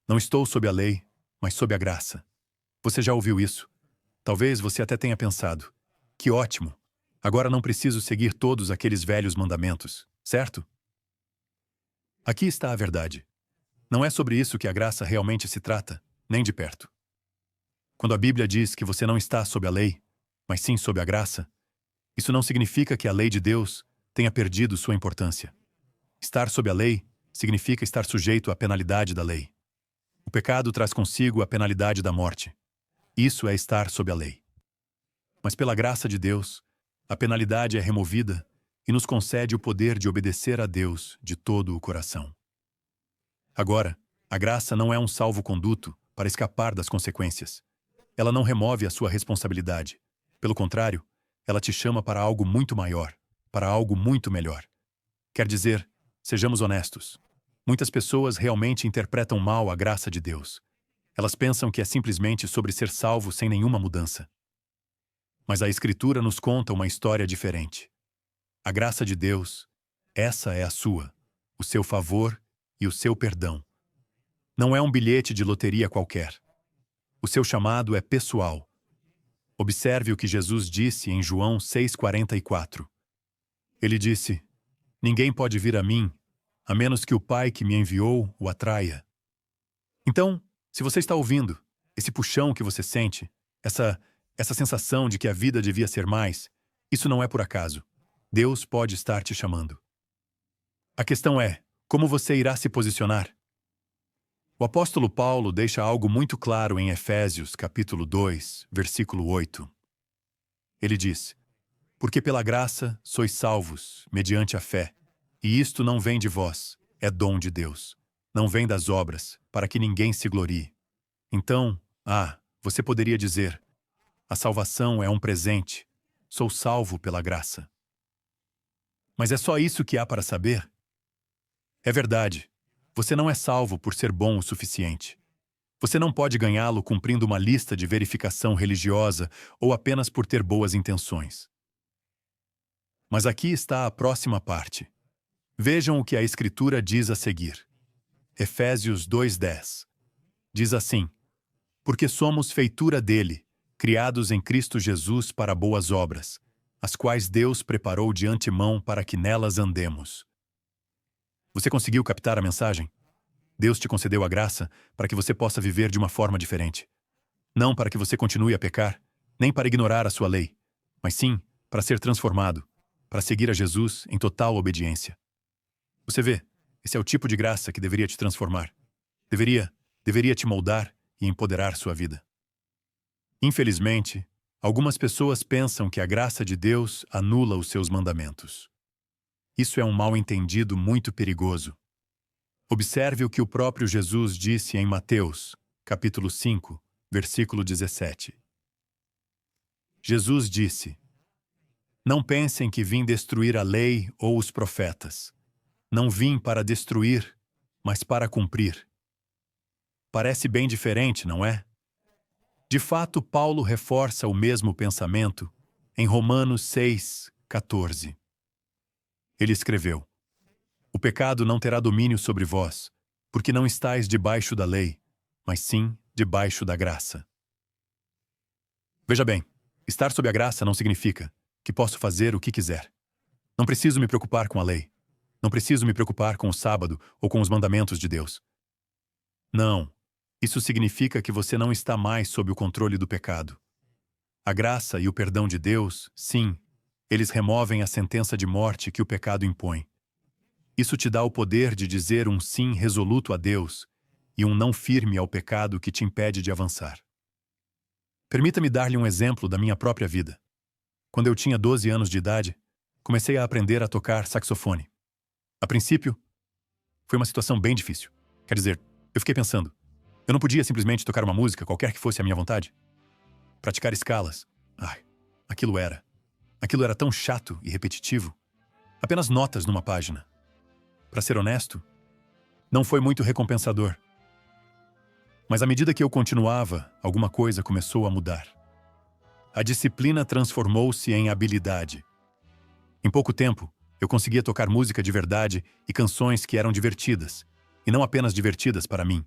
Não estou sob a lei, mas sob a graça. Você já ouviu isso? Talvez você até tenha pensado: que ótimo! Agora não preciso seguir todos aqueles velhos mandamentos, certo? Aqui está a verdade. Não é sobre isso que a graça realmente se trata, nem de perto. Quando a Bíblia diz que você não está sob a lei, mas sim sob a graça, isso não significa que a lei de Deus tenha perdido sua importância. Estar sob a lei significa estar sujeito à penalidade da lei. O pecado traz consigo a penalidade da morte. Isso é estar sob a lei. Mas pela graça de Deus, a penalidade é removida e nos concede o poder de obedecer a Deus de todo o coração. Agora, a graça não é um salvo-conduto para escapar das consequências. Ela não remove a sua responsabilidade. Pelo contrário, ela te chama para algo muito maior, para algo muito melhor. Quer dizer, sejamos honestos. Muitas pessoas realmente interpretam mal a graça de Deus. Elas pensam que é simplesmente sobre ser salvo sem nenhuma mudança. Mas a Escritura nos conta uma história diferente. A graça de Deus, essa é a sua, o seu favor e o seu perdão. Não é um bilhete de loteria qualquer. O seu chamado é pessoal. Observe o que Jesus disse em João 6,44. Ele disse: "Ninguém pode vir a mim, a menos que o Pai que me enviou o atraia." Então, se você está ouvindo, esse puxão que você sente, essa sensação de que a vida devia ser mais, isso não é por acaso. Deus pode estar te chamando. A questão é, como você irá se posicionar? O apóstolo Paulo deixa algo muito claro em Efésios, capítulo 2, versículo 8. Ele diz: "Porque pela graça sois salvos, mediante a fé, e isto não vem de vós, é dom de Deus. Não vem das obras, para que ninguém se glorie." Então, você poderia dizer: a salvação é um presente, sou salvo pela graça. Mas é só isso que há para saber? É verdade. Você não é salvo por ser bom o suficiente. Você não pode ganhá-lo cumprindo uma lista de verificação religiosa ou apenas por ter boas intenções. Mas aqui está a próxima parte. Vejam o que a Escritura diz a seguir. Efésios 2:10. Diz assim: "Porque somos feitura dele, criados em Cristo Jesus para boas obras, as quais Deus preparou de antemão para que nelas andemos." Você conseguiu captar a mensagem? Deus te concedeu a graça para que você possa viver de uma forma diferente. Não para que você continue a pecar, nem para ignorar a sua lei, mas sim para ser transformado, para seguir a Jesus em total obediência. Você vê, esse é o tipo de graça que deveria te transformar. Deveria te moldar e empoderar sua vida. Infelizmente, algumas pessoas pensam que a graça de Deus anula os seus mandamentos. Isso é um mal-entendido muito perigoso. Observe o que o próprio Jesus disse em Mateus, capítulo 5, versículo 17. Jesus disse: "Não pensem que vim destruir a lei ou os profetas. Não vim para destruir, mas para cumprir." Parece bem diferente, não é? De fato, Paulo reforça o mesmo pensamento em Romanos 6:14. Ele escreveu: "O pecado não terá domínio sobre vós, porque não estáis debaixo da lei, mas sim debaixo da graça." Veja bem, estar sob a graça não significa que posso fazer o que quiser. Não preciso me preocupar com a lei. Não preciso me preocupar com o sábado ou com os mandamentos de Deus. Não, isso significa que você não está mais sob o controle do pecado. A graça e o perdão de Deus, sim, eles removem a sentença de morte que o pecado impõe. Isso te dá o poder de dizer um sim resoluto a Deus e um não firme ao pecado que te impede de avançar. Permita-me dar-lhe um exemplo da minha própria vida. Quando eu tinha 12 anos de idade, comecei a aprender a tocar saxofone. A princípio, foi uma situação bem difícil. Quer dizer, eu fiquei pensando, eu não podia simplesmente tocar uma música, qualquer que fosse a minha vontade? Praticar escalas. Aquilo era tão chato e repetitivo. Apenas notas numa página. Para ser honesto, não foi muito recompensador. Mas à medida que eu continuava, alguma coisa começou a mudar. A disciplina transformou-se em habilidade. Em pouco tempo, eu conseguia tocar música de verdade e canções que eram divertidas, e não apenas divertidas para mim.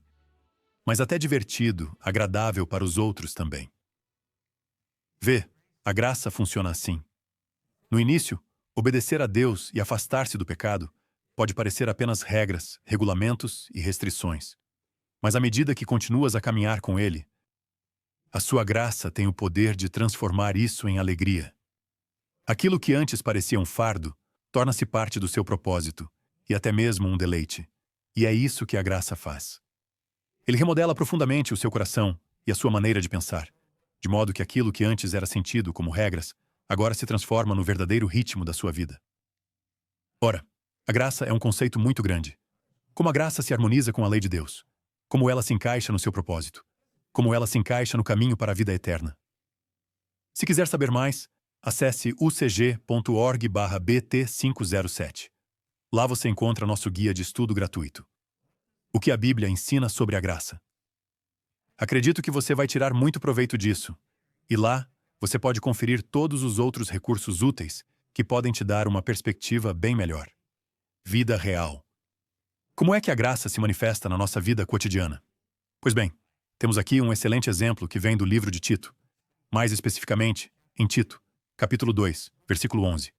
mas até divertido, agradável para os outros também. Vê, a graça funciona assim. No início, obedecer a Deus e afastar-se do pecado pode parecer apenas regras, regulamentos e restrições. Mas à medida que continuas a caminhar com Ele, a sua graça tem o poder de transformar isso em alegria. Aquilo que antes parecia um fardo torna-se parte do seu propósito e até mesmo um deleite. E é isso que a graça faz. Ele remodela profundamente o seu coração e a sua maneira de pensar, de modo que aquilo que antes era sentido como regras agora se transforma no verdadeiro ritmo da sua vida. Ora, a graça é um conceito muito grande. Como a graça se harmoniza com a lei de Deus? Como ela se encaixa no seu propósito? Como ela se encaixa no caminho para a vida eterna? Se quiser saber mais, acesse ucg.org/bt507. Lá você encontra nosso guia de estudo gratuito. O que a Bíblia ensina sobre a graça. Acredito que você vai tirar muito proveito disso. E lá, você pode conferir todos os outros recursos úteis que podem te dar uma perspectiva bem melhor. Vida real. Como é que a graça se manifesta na nossa vida cotidiana? Pois bem, temos aqui um excelente exemplo que vem do livro de Tito. Mais especificamente, em Tito, capítulo 2, versículo 11.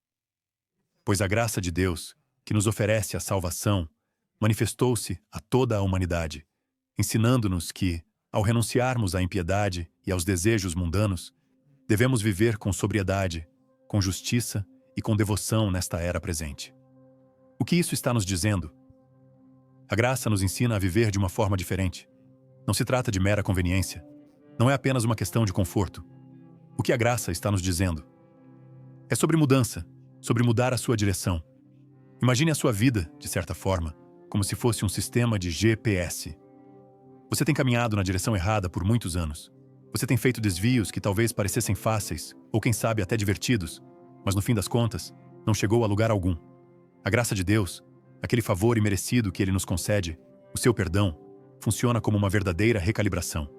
Pois a graça de Deus, que nos oferece a salvação, manifestou-se a toda a humanidade, ensinando-nos que, ao renunciarmos à impiedade e aos desejos mundanos, devemos viver com sobriedade, com justiça e com devoção nesta era presente. O que isso está nos dizendo? A graça nos ensina a viver de uma forma diferente. Não se trata de mera conveniência. Não é apenas uma questão de conforto. O que a graça está nos dizendo? É sobre mudança, sobre mudar a sua direção. Imagine a sua vida, de certa forma, como se fosse um sistema de GPS. Você tem caminhado na direção errada por muitos anos. Você tem feito desvios que talvez parecessem fáceis, ou quem sabe até divertidos, mas no fim das contas, não chegou a lugar algum. A graça de Deus, aquele favor imerecido que Ele nos concede, o seu perdão, funciona como uma verdadeira recalibração.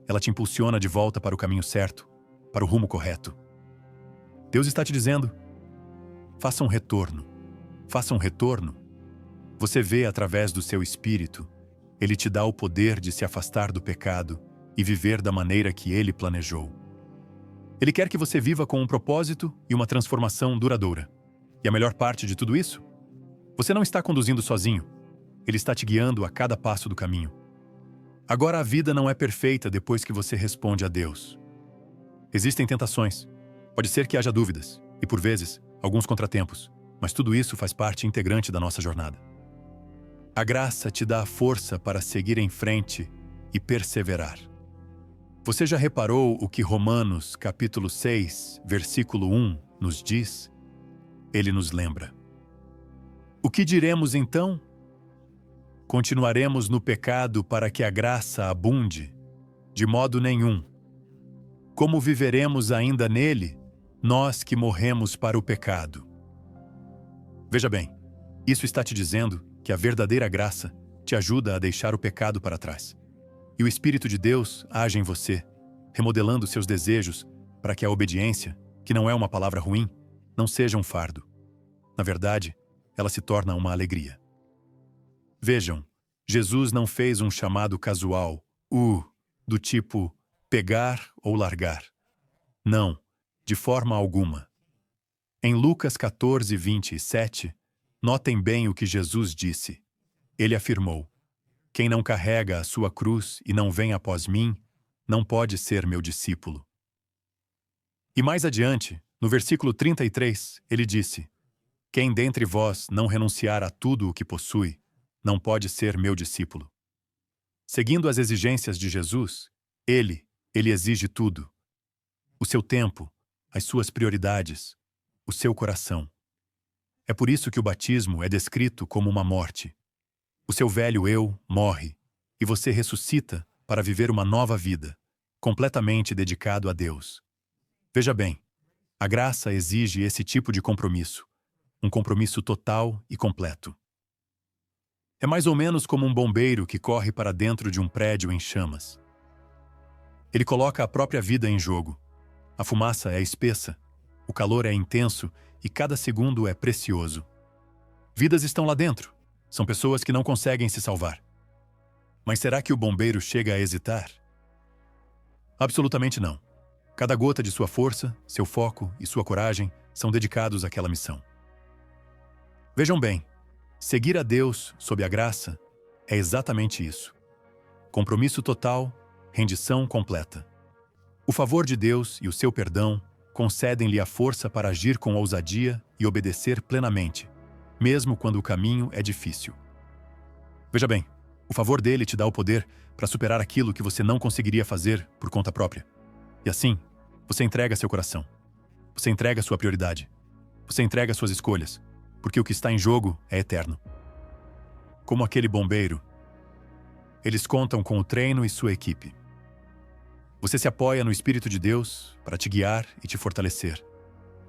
Ela te impulsiona de volta para o caminho certo, para o rumo correto. Deus está te dizendo: faça um retorno. Faça um retorno. Você vê através do seu espírito. Ele te dá o poder de se afastar do pecado e viver da maneira que Ele planejou. Ele quer que você viva com um propósito e uma transformação duradoura. E a melhor parte de tudo isso? Você não está conduzindo sozinho. Ele está te guiando a cada passo do caminho. Agora a vida não é perfeita depois que você responde a Deus. Existem tentações. Pode ser que haja dúvidas e, por vezes, alguns contratempos. Mas tudo isso faz parte integrante da nossa jornada. A graça te dá a força para seguir em frente e perseverar. Você já reparou o que Romanos, capítulo 6, versículo 1, nos diz? Ele nos lembra. O que diremos então? Continuaremos no pecado para que a graça abunde? De modo nenhum. Como viveremos ainda nele, nós que morremos para o pecado? Veja bem, isso está te dizendo que a verdadeira graça te ajuda a deixar o pecado para trás. E o Espírito de Deus age em você, remodelando seus desejos para que a obediência, que não é uma palavra ruim, não seja um fardo. Na verdade, ela se torna uma alegria. Vejam, Jesus não fez um chamado casual, do tipo pegar ou largar. Não, de forma alguma. Em Lucas 14, 27, notem bem o que Jesus disse. Ele afirmou: quem não carrega a sua cruz e não vem após mim, não pode ser meu discípulo. E mais adiante, no versículo 33, ele disse: quem dentre vós não renunciar a tudo o que possui, não pode ser meu discípulo. Seguindo as exigências de Jesus, ele exige tudo. O seu tempo, as suas prioridades, o seu coração. É por isso que o batismo é descrito como uma morte. O seu velho eu morre, e você ressuscita para viver uma nova vida, completamente dedicado a Deus. Veja bem, a graça exige esse tipo de compromisso, um compromisso total e completo. É mais ou menos como um bombeiro que corre para dentro de um prédio em chamas. Ele coloca a própria vida em jogo. A fumaça é espessa, o calor é intenso e cada segundo é precioso. Vidas estão lá dentro. São pessoas que não conseguem se salvar. Mas será que o bombeiro chega a hesitar? Absolutamente não. Cada gota de sua força, seu foco e sua coragem são dedicados àquela missão. Vejam bem, seguir a Deus sob a graça é exatamente isso. Compromisso total, rendição completa. O favor de Deus e o seu perdão concedem-lhe a força para agir com ousadia e obedecer plenamente, mesmo quando o caminho é difícil. Veja bem, o favor dele te dá o poder para superar aquilo que você não conseguiria fazer por conta própria. E assim, você entrega seu coração. Você entrega sua prioridade. Você entrega suas escolhas, porque o que está em jogo é eterno. Como aquele bombeiro, eles contam com o treino e sua equipe. Você se apoia no Espírito de Deus para te guiar e te fortalecer.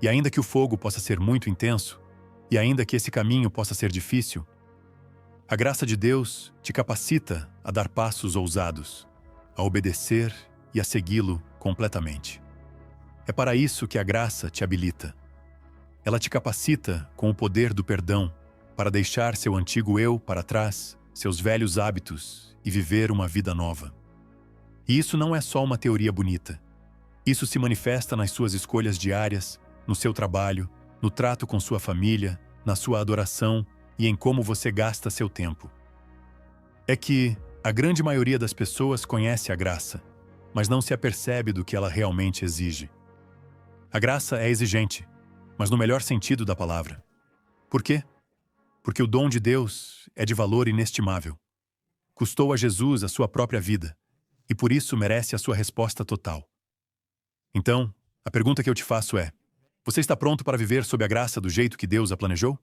E ainda que o fogo possa ser muito intenso, e ainda que esse caminho possa ser difícil, a graça de Deus te capacita a dar passos ousados, a obedecer e a segui-lo completamente. É para isso que a graça te habilita. Ela te capacita com o poder do perdão para deixar seu antigo eu para trás, seus velhos hábitos e viver uma vida nova. E isso não é só uma teoria bonita. Isso se manifesta nas suas escolhas diárias, no seu trabalho, no trato com sua família, na sua adoração e em como você gasta seu tempo. É que a grande maioria das pessoas conhece a graça, mas não se apercebe do que ela realmente exige. A graça é exigente, mas no melhor sentido da palavra. Por quê? Porque o dom de Deus é de valor inestimável. Custou a Jesus a sua própria vida, e por isso merece a sua resposta total. Então, a pergunta que eu te faço é: você está pronto para viver sob a graça do jeito que Deus a planejou?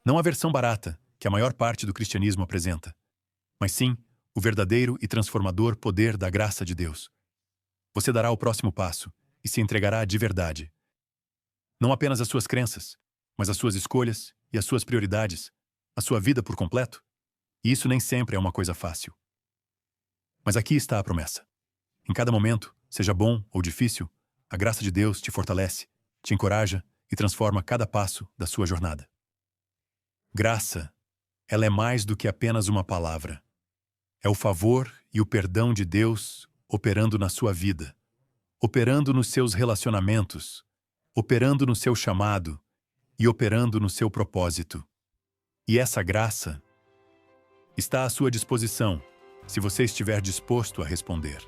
Não a versão barata, que a maior parte do cristianismo apresenta, mas sim o verdadeiro e transformador poder da graça de Deus. Você dará o próximo passo e se entregará de verdade. Não apenas às suas crenças, mas às suas escolhas e às suas prioridades, a sua vida por completo. E isso nem sempre é uma coisa fácil. Mas aqui está a promessa. Em cada momento, seja bom ou difícil, a graça de Deus te fortalece, te encoraja e transforma cada passo da sua jornada. Graça, ela é mais do que apenas uma palavra. É o favor e o perdão de Deus operando na sua vida, operando nos seus relacionamentos, operando no seu chamado e operando no seu propósito. E essa graça está à sua disposição, se você estiver disposto a responder.